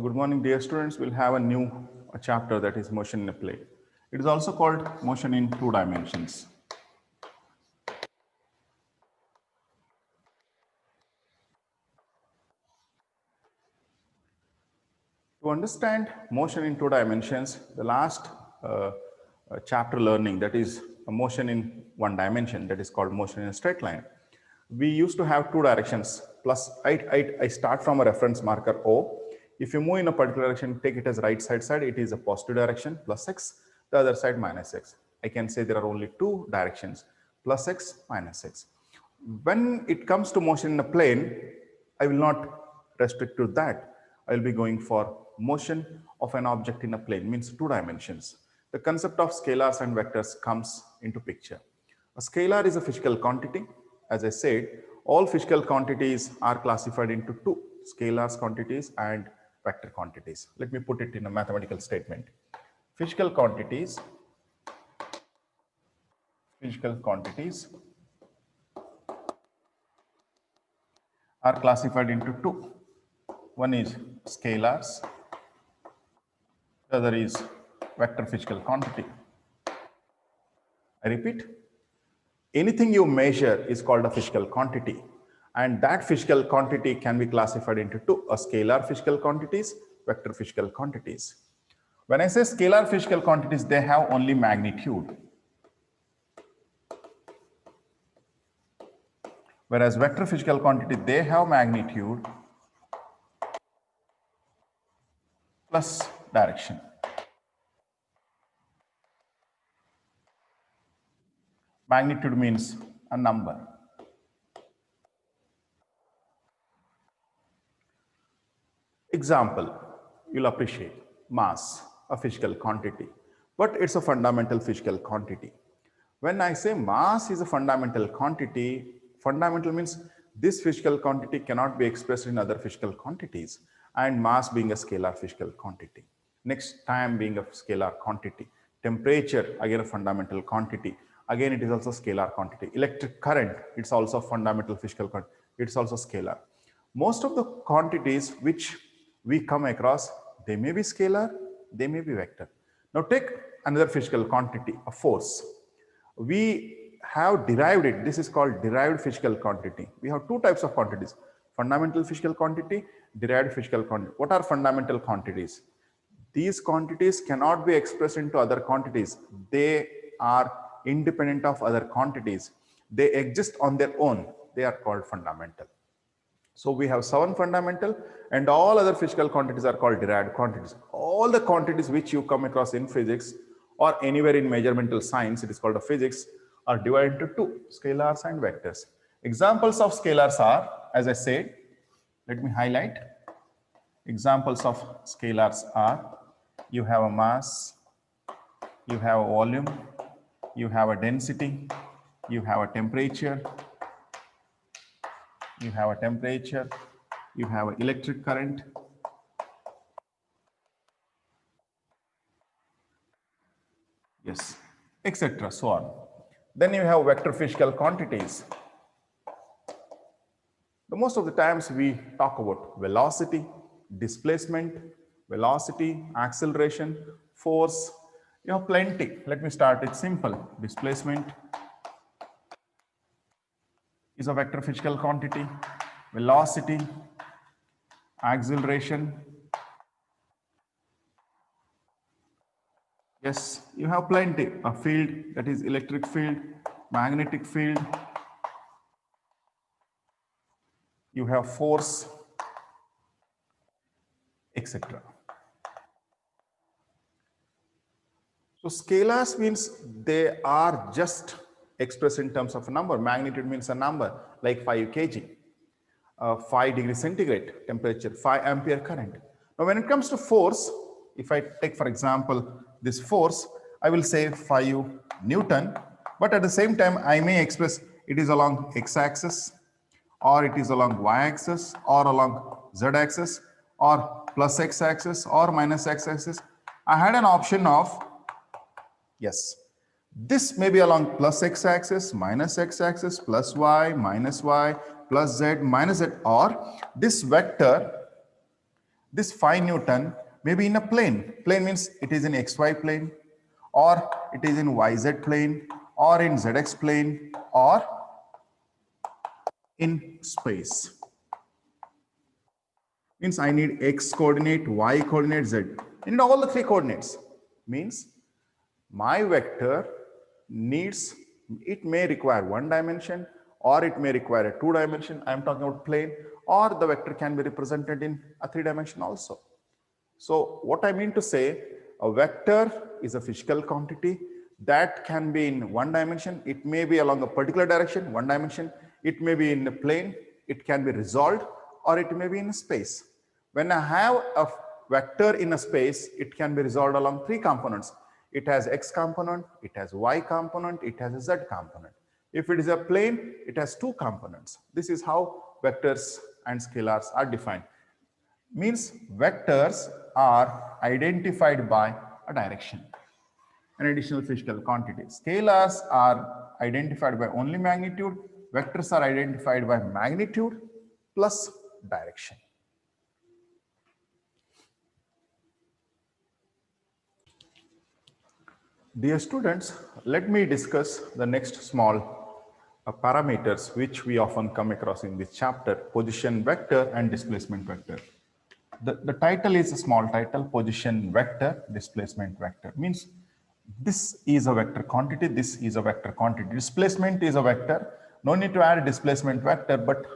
Good morning, dear students. We'll have a new chapter that is motion in a plane. It is also called motion in two dimensions. To understand motion in two dimensions, the last chapter learning, that is a motion in one dimension, that is called motion in a straight line. We used to have two directions. Plus, I start from a reference marker O. If you move in a particular direction, take it as right side, it is a positive direction, plus x, the other side minus x. I can say there are only two directions, plus x, minus x. When it comes to motion in a plane, I will not restrict to that. I will be going for motion of an object in a plane, means two dimensions. The concept of scalars and vectors comes into picture. A scalar is a physical quantity. As I said, all physical quantities are classified into two, scalars quantities and vector quantities. Let me put it in a mathematical statement. Physical quantities are classified into two. One is scalars, the other is vector physical quantity. I repeat, anything you measure is called a physical quantity, and that physical quantity can be classified into two, a scalar physical quantities, vector physical quantities. When I say scalar physical quantities, they have only magnitude, whereas vector physical quantity, they have magnitude plus direction. Magnitude means a number. Example, you'll appreciate mass, a physical quantity, but it's a fundamental physical quantity. When I say mass is a fundamental quantity, fundamental means this physical quantity cannot be expressed in other physical quantities, and mass being a scalar physical quantity. Next, time being a scalar quantity. Temperature, again a fundamental quantity. Again, it is also scalar quantity. Electric current, it's also a fundamental physical quantity. It's also scalar. Most of the quantities which we come across, they may be scalar, they may be vector. Now take another physical quantity, a force. We have derived it. This is called derived physical quantity. We have two types of quantities, fundamental physical quantity, derived physical quantity. What are fundamental quantities? These quantities cannot be expressed into other quantities. They are independent of other quantities. They exist on their own. They are called fundamental. So we have 7 fundamental, and all other physical quantities are called derived quantities. All the quantities which you come across in physics or anywhere in measuramental science, it is called a physics, are divided into two, scalars and vectors. Examples of scalars are, as I said, let me highlight. Examples of scalars are, you have a mass, you have a volume, you have a density, you have a temperature, you have an electric current, yes, etc. so on. Then you have vector physical quantities. The most of the times we talk about velocity, displacement, velocity, acceleration, force. You have plenty. Let me start it simple. Displacement is a vector physical quantity. Velocity, acceleration. Yes, you have plenty. A field, that is electric field, magnetic field. You have force, etc. So scalars means they are just expressed in terms of a number. Magnitude means a number like 5 kg, 5 degrees centigrade temperature, 5 ampere current. Now when it comes to force, if I take for example this force, I will say 5 Newton, but at the same time I may express it is along x-axis, or it is along y-axis, or along z-axis, or plus x-axis, or minus x-axis. I had an option of, yes, this may be along plus x-axis, minus x-axis, plus y, plus z, minus z, or this vector This 5 Newton may be in a plane. Plane means it is in XY plane, or it is in YZ plane, or in ZX plane, or in space. Means I need X coordinate, Y coordinate, Z. I need all the 3 coordinates. Means my vector needs, it may require 1 dimension, or it may require a 2 dimension. I am talking about plane, or the vector can be represented in a 3 dimension also. So what I mean to say, a vector is a physical quantity that can be in 1 dimension. It may be along a particular direction, 1 dimension. It may be in a plane. It can be resolved, or it may be in space. When I have a vector in a space, it can be resolved along 3 components. It has X component, it has Y component, it has a Z component. If it is a plane, it has 2 components. This is how vectors and scalars are defined. Means vectors are identified by a direction, an additional physical quantity. Scalars are identified by only magnitude. Vectors are identified by magnitude plus direction. Dear students, let me discuss the next small parameters which we often come across in this chapter: position vector and displacement vector. The title is a small title: position vector, displacement vector. Means this is a vector quantity, this is a vector quantity. Displacement is a vector. No need to add displacement vector, but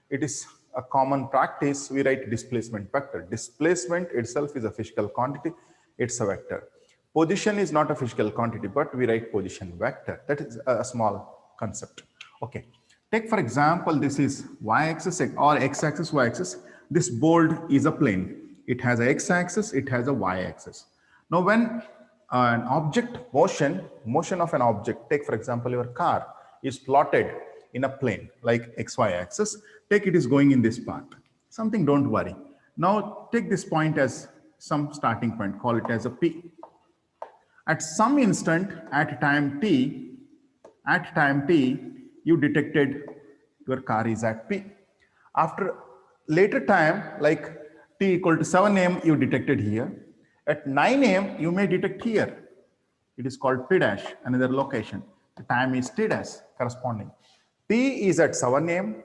it is a common practice. We write displacement vector. Displacement itself is a physical quantity. It's a vector. Position is not a physical quantity, but we write position vector. That is a small concept. Okay. Take for example, this is y-axis or x-axis, y-axis. This board is a plane. It has a x-axis, it has a y-axis. Now when an object motion of an object, take for example your car, is plotted in a plane like xy axis, take it is going in this path. Something, don't worry. Now take this point as some starting point, call it as a P. At some instant at time t, you detected your car is at P. After later time, like t equal to 7 a.m., you detected here. At 9 a.m., you may detect here. It is called P dash, another location. The time is T dash corresponding. T is at 7 a.m.,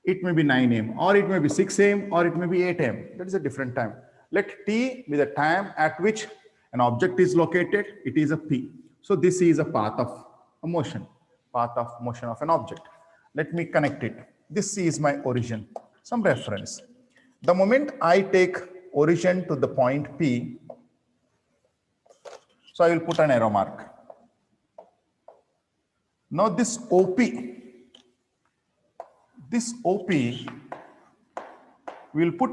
it may be 9 a.m., or it may be 6 a.m., or it may be 8 a.m. That is a different time. Let T be the time at which an object is located, it is a P. So this is a path of a motion, path of motion of an object. Let me connect it. This is my origin, some reference. The moment I take origin to the point P, so I will put an arrow mark. Now this OP will put,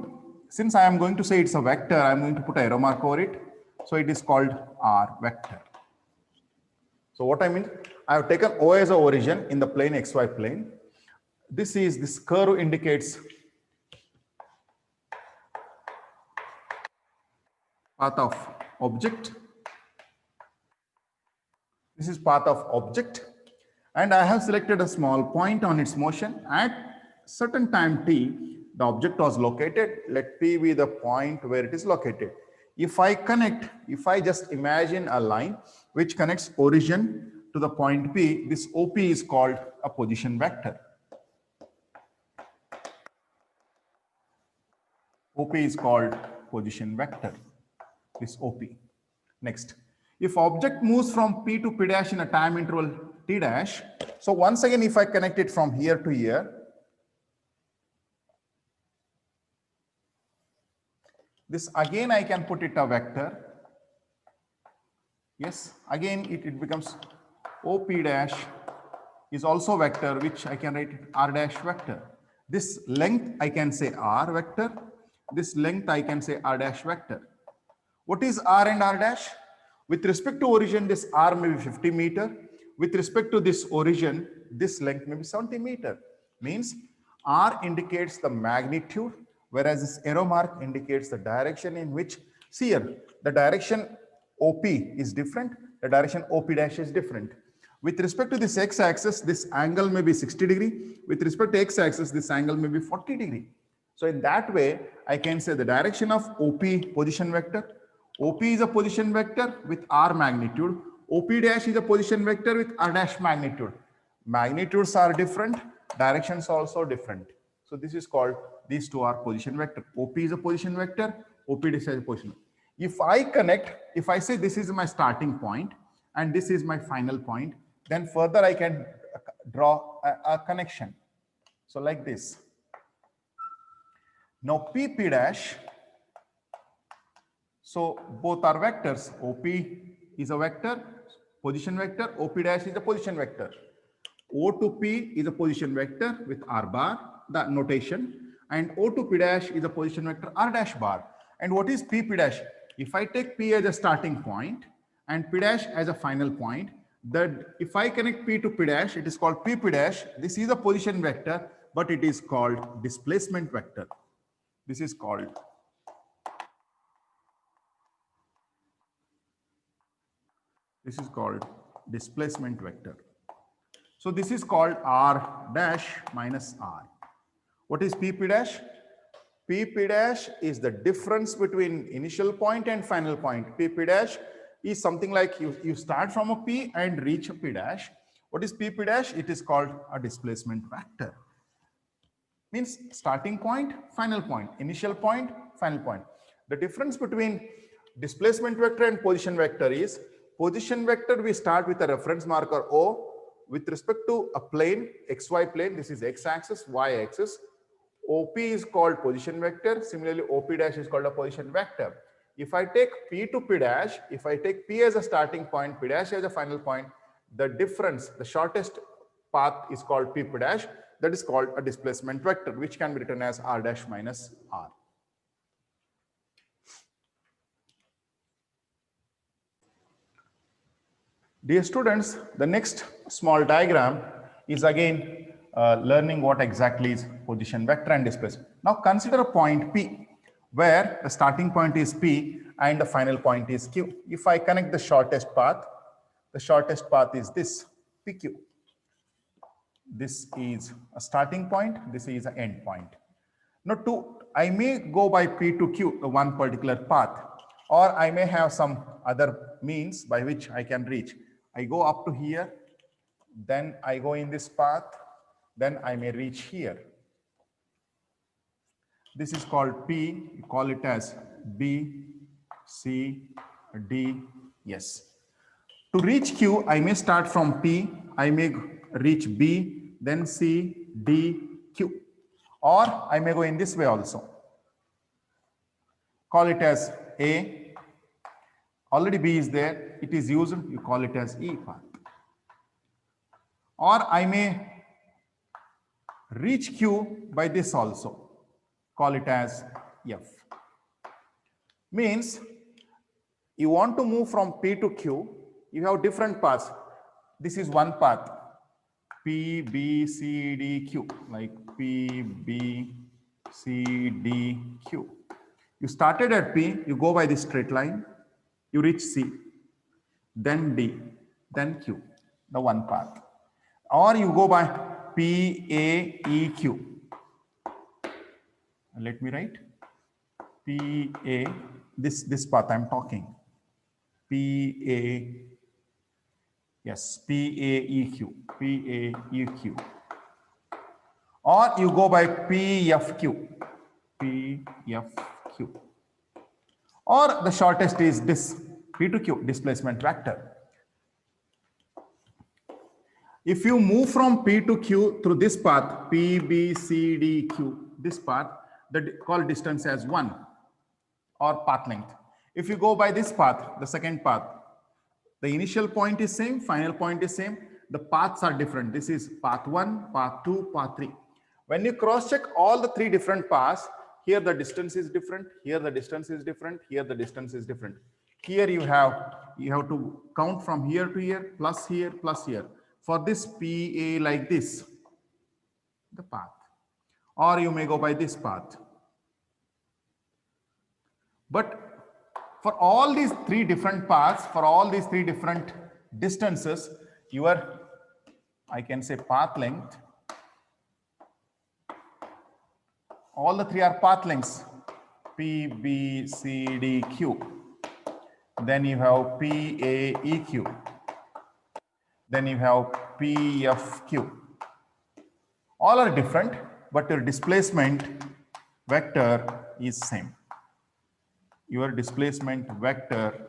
since I am going to say it's a vector, I am going to put an arrow mark over it. So it is called R vector. So what I mean, I have taken O as an origin in the plane XY plane. This curve indicates path of object. This is path of object. And I have selected a small point on its motion. At certain time t, the object was located. Let P be the point where it is located. If I just imagine a line which connects origin to the point P, this OP is called a position vector. OP is called position vector, this OP. Next, if object moves from P to P dash in a time interval T dash, so once again, if I connect it from here to here, this again I can put it a vector. Yes, again it becomes OP dash is also vector, which I can write it R dash vector. This length I can say R vector. This length I can say R dash vector. What is R and R dash? With respect to origin, this R may be 50 meter. With respect to this origin, this length may be 70 meter. Means R indicates the magnitude, whereas this arrow mark indicates the direction in which, see here, the direction OP is different, the direction OP dash is different. With respect to this x-axis, this angle may be 60 degree. With respect to x-axis, this angle may be 40 degree. So in that way, I can say the direction of OP position vector. OP is a position vector with R magnitude. OP dash is a position vector with R dash magnitude. Magnitudes are different, directions also different. So this is called, these two are position vector. OP is a position vector, OP dash is a position. If I connect, if I say this is my starting point and this is my final point, then further I can draw a connection. So like this. Now PP dash, so both are vectors. OP is a vector, position vector, OP dash is a position vector. O to P is a position vector with R bar, the notation, and O to P dash is a position vector R dash bar. And what is PP dash? If I take P as a starting point and P dash as a final point, that if I connect P to P dash, it is called PP dash. This is a position vector, but it is called displacement vector. This is called displacement vector. So this is called R dash minus R. What is PP dash? PP dash is the difference between initial point and final point. PP dash is something like you start from a P and reach a P dash. What is PP dash? It is called a displacement vector. Means starting point, final point, initial point, final point. The difference between displacement vector and position vector is, position vector we start with a reference marker O with respect to a plane, XY plane. This is X axis, Y axis. OP is called position vector. Similarly, OP dash is called a position vector. If I take P to P dash, if I take P as a starting point, P dash as a final point, the difference, the shortest path is called PP dash. That is called a displacement vector, which can be written as R dash minus R. Dear students, the next small diagram is again learning what exactly is position vector and displacement. Now consider a point P where the starting point is P and the final point is Q. If I connect the shortest path is this PQ. This is a starting point, this is an end point. Now I may go by P to Q, the one particular path, or I may have some other means by which I can reach. I go up to here, then I go in this path, then I may reach here. This is called P, you call it as B, C, D, yes. To reach Q, I may start from P, I may reach B, then C, D, Q. Or I may go in this way also. Call it as A. Already B is there, it is used, you call it as E path. Or I may reach Q by this also. Call it as F. Means you want to move from P to Q, you have different paths. This is one path. P, B, C, D, Q. Like P, B, C, D, Q. You started at P, you go by this straight line, you reach C, then D, then Q, the one path. Or you go by P, A, E, Q. Let me write P, A, this path I'm talking. P, A, yes, P, A, E, Q, P, A, E, Q. Or you go by P, F, Q, P, F, Q. Or the shortest is this, P to Q, displacement vector. If you move from P to Q through this path, P, B, C, D, Q, this path, that call distance as 1 or path length. If you go by this path, the second path, the initial point is same, final point is same, the paths are different. This is path 1, path 2, path 3. When you cross check all the three different paths, here the distance is different, here the distance is different, here the distance is different. Here you have to count from here to here, plus here, plus here. For this PA like this, the path. Or you may go by this path. But for all these three different paths, for all these three different distances, your, I can say, path length All the three are path lengths. P, B, C, D, Q. Then you have P, A, E, Q. Then you have P, F, Q. All are different, but your displacement vector is same. Your displacement vector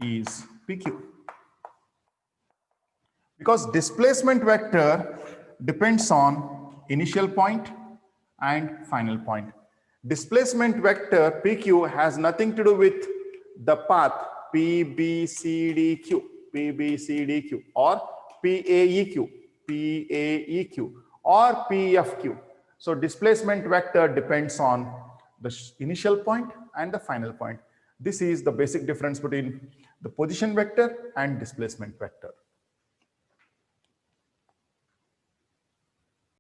is PQ. Because displacement vector depends on initial point and final point. Displacement vector PQ has nothing to do with the path P, B, C, D, Q, P, B, C, D, Q, or P, A, E, Q, P, A, E, Q, or P, F, Q. So displacement vector depends on the initial point and the final point. This is the basic difference between the position vector and displacement vector.